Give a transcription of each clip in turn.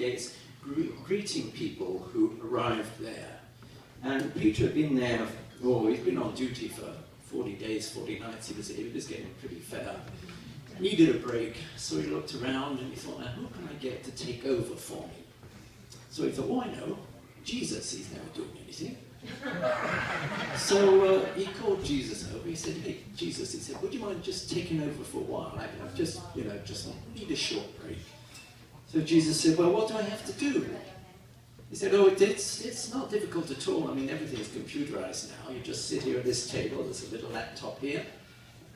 Gates, greeting people who arrived there. And Peter had been there, he'd been on duty for 40 days, 40 nights. He was getting pretty fed up. Needed a break, so he looked around and he thought, now who can I get to take over for me? So he thought, well, I know, Jesus, he's never doing anything. So he called Jesus over. He said, hey, Jesus, he said, would you mind just taking over for a while? I just need a short break. So Jesus said, well, what do I have to do? He said, oh, it's not difficult at all. I mean, everything's computerized now. You just sit here at this table. There's a little laptop here.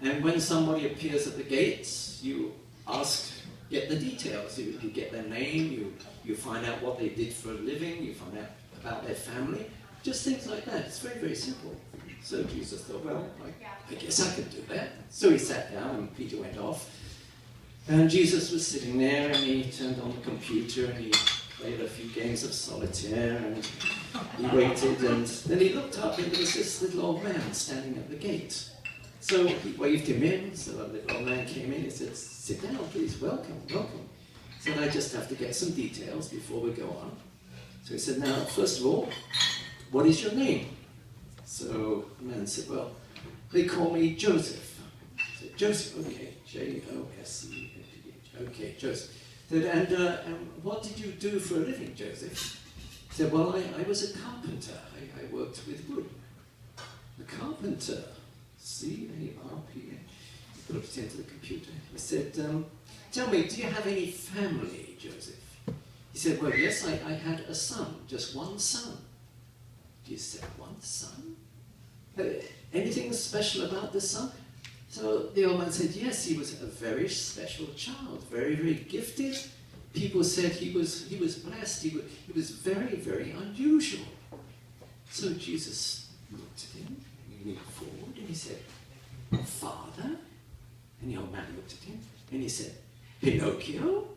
And when somebody appears at the gates, you get the details. You get their name, you find out what they did for a living, you find out about their family. Just things like that. It's very, very simple. So Jesus thought, well, I guess I can do that. So he sat down and Peter went off. And Jesus was sitting there and he turned on the computer and he played a few games of solitaire and he waited and then he looked up and there was this little old man standing at the gate. So he waved him in, so the little old man came in, he said, sit down please, welcome, welcome. He said, I just have to get some details before we go on. So he said, now, first of all, what is your name? So the man said, well, they call me Joseph. I said, Joseph, okay, J-O-S-E-P-H, okay, Joseph. He said, and what did you do for a living, Joseph? He said, well, I was a carpenter, I worked with wood. A carpenter. C-A-R-P-A. He put it into the computer. He said, tell me, do you have any family, Joseph? He said, well, yes, I had a son, just one son. You said, one son? Anything special about the son? So the old man said, yes, he was a very special child, very, very gifted. People said he was blessed, he was very, very unusual. So Jesus looked at him. He leaned forward and he said, Father? And the old man looked at him and he said, Pinocchio?